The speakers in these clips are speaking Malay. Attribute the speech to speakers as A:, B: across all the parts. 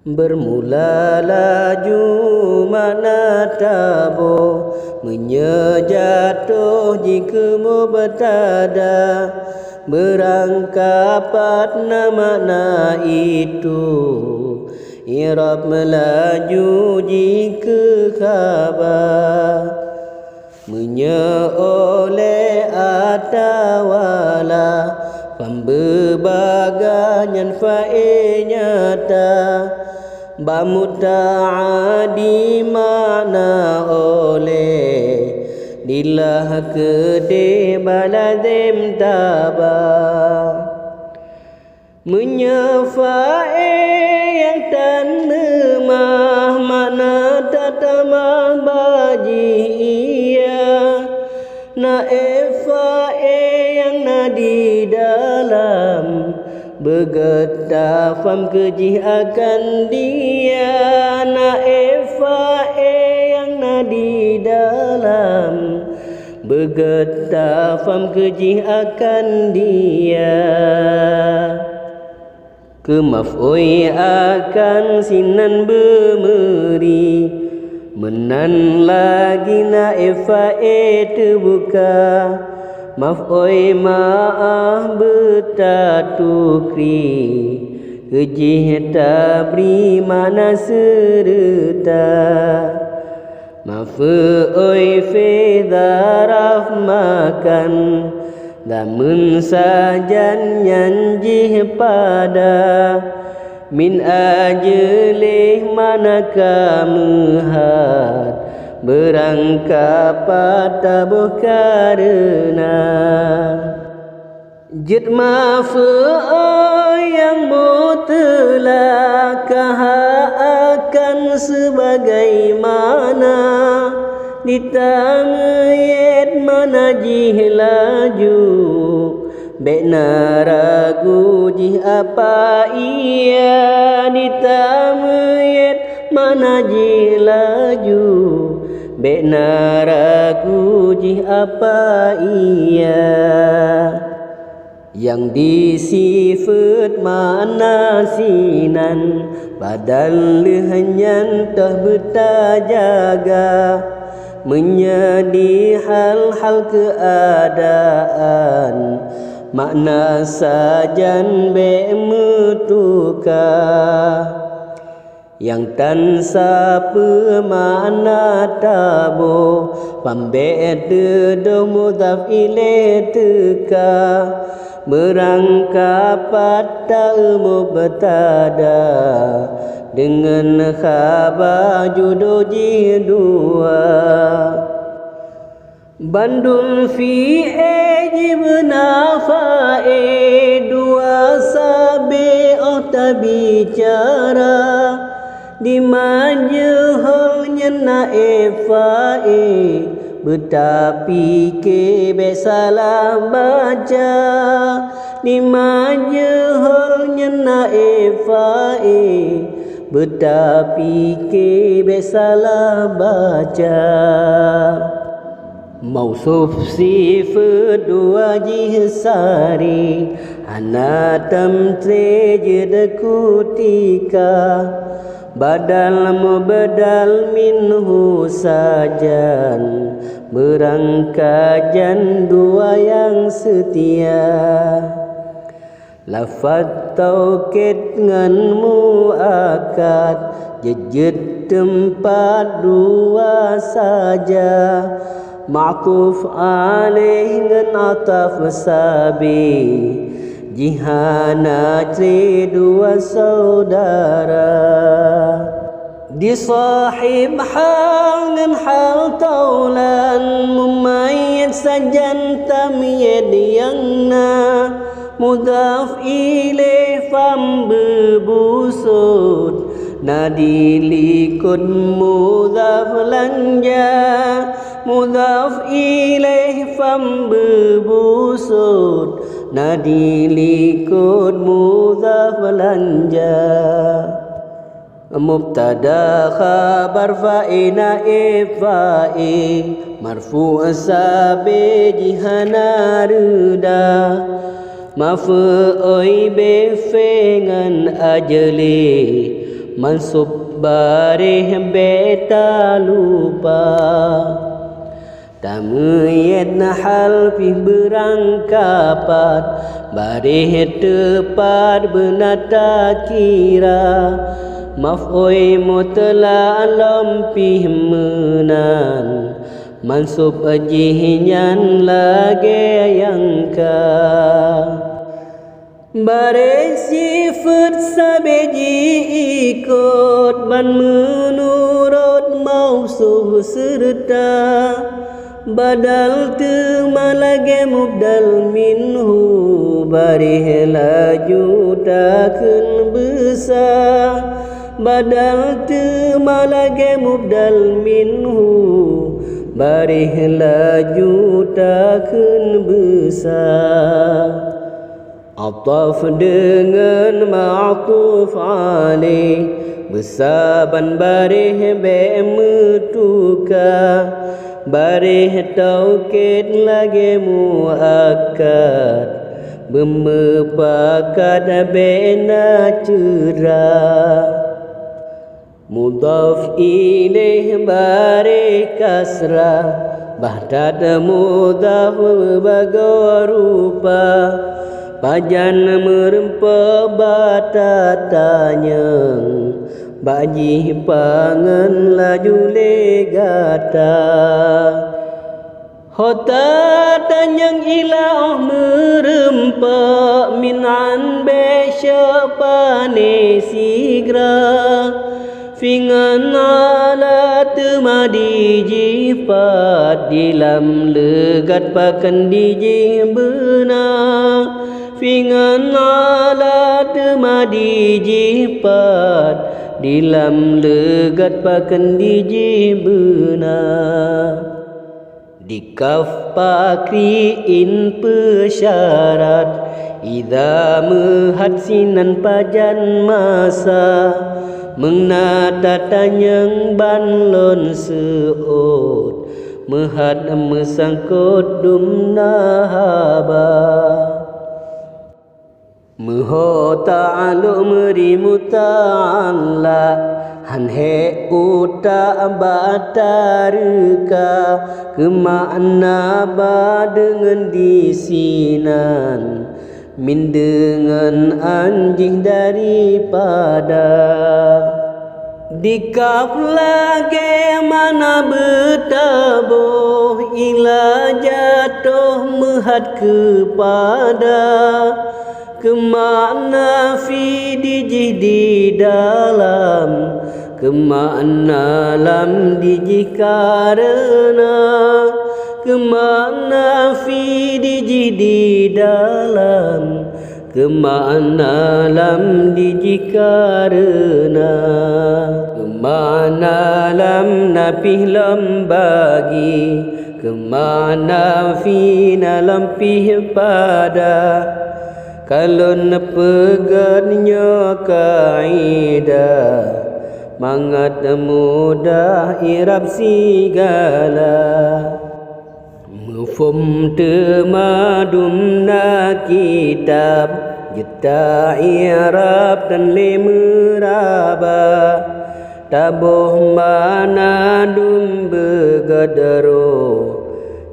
A: Bermula laju makna tabo, menyejatuh jika mubtada, berangkapat makna itu. I'rab melaju jika khabar, menyeoleh atawala, pembebagangan fa'il nyata, bamuta'adi makna oleh, dilah kede balazim tabah. Menyafa'e yang tanamah makna tatamah baji iya, naifa'e yang nadi dalam, bergetafam kejih akan dia, naifa'e yang nadi dalam, bergetafam kejih akan dia. Kemaf'ui akan sinan bermeri, menan lagi naifa'e terbuka, maf'ui ma'ah bertatukri, kejih tabri mana serta, maf'ui fi daraf makan, namun sajan nyanjih pada, min ajelih manakah melihat, berangkapat tabuh karena. Jid maf'ul yang mutlak akan sebagaimana, ditamyid manajih laju, bekna ragu jih apa ia, ditamyid manajih laju, bekna ragu jih apa ia. Yang disifat makna sinan, badal lehanyan tah bertajaga, menyedi hal-hal keadaan, makna sajan be'mutuka. Yang tansa pemakna tabo, pambek dedoh mudhaf ilaih teka, berangkapat mubtada, dengan khabar judo jidua. Bandul fi ejibna fa'e, dua sabi bicara, di majhulnya naifa'e, betapi ke besalah baca, di majhulnya naifa'e, betapi ke besalah baca. Mausuf sifat dua jihsari, anatam treje kutika, badal mubadal minhu sajan, berangkajan dua yang setia. Lafaz taukid ngan muakkad, jejed tempat dua saja, ma'tuf alaih ngan ataf sabi, jihana tri dua saudara. Di sahib hal ngan hal taulan, mumayyid sajan tamyid yang na, mudhaf ilaih fam berbusut, nadi likun mudhaf lanja, mudhaf ilaih fam berbusut, nadi likun mudhaf lanja. Mubtada khabar fa'ina ifa'i, marfu' sabi jihana rida, maf'ul bi fengan ajli, mansub barih beta lupa tamuyet nahal pih berangkapat barih tepat benata kira maf'oi mutla alam pih menan mansub ajihnya lagi yang ka bare sifat sabeji ikut ban menurut mausuf serta badal tu malage mubdal minhu barih laju takun besar badal tu malage mubdal minhu barih laju takun besar ataf dengan ma'tuf alaih besaban barih be'mutuka barih taukid lagi muakkad bemepakat be'na cerah mudhaf ilaih barih kasrah bahtad mudhaf bagarupa pajan merempa batatanya baji pangan laju legata hota tanyang ilah merempa minan besya pane sigra fingan ala temadi jipat dilam legat pakan diji benar fingan ala temadi jipat dilam legat pakan diji benar dikaf pakriin pesyarat idza mehat sinan pajan masa mengnata tanyang banlon seut mehat mesangkut dumnahaba Muho ta'alu merimu ta'ala hanhe uta batarika kemana ba dengan disinan min dengan anjing daripada dikaf lagi mana bertabuh ila jatuh mehat kepada kemana fi dijih di dalam kemana lam dijih karena kemana fi dijih di dalam kemana lam dijih karena kemana lam napih lam bagi kemana fi lam pih pada kalau nepegatnya kaidah mangat mudah irab sigala mufum temadum na kitab jeta irab dan lemeraba tabuh mana dum begadaro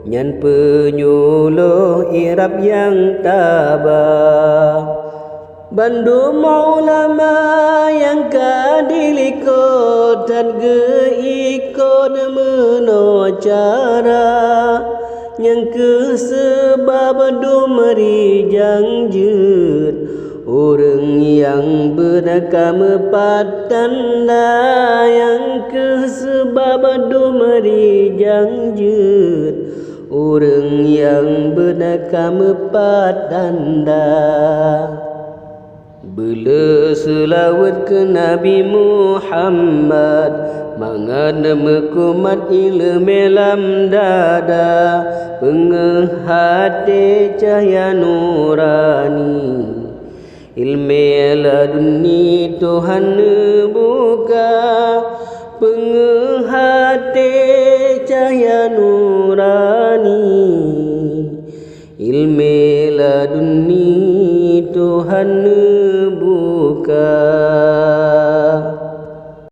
A: nyan penyuluh irab yang tabah bandum ulama yang kadilikot dan geikot meno cara yang kesebab dumeri jangjut orang yang bernakam patanda yang kesebab dumeri jangjut orang yang bernakam patanda bila selawat ke Nabi Muhammad mangan mekumat ilmu lam dada penghati cahaya nurani ilmu laduni Tuhan buka penghati cahaya nurani ilmu laduni Tuhan buka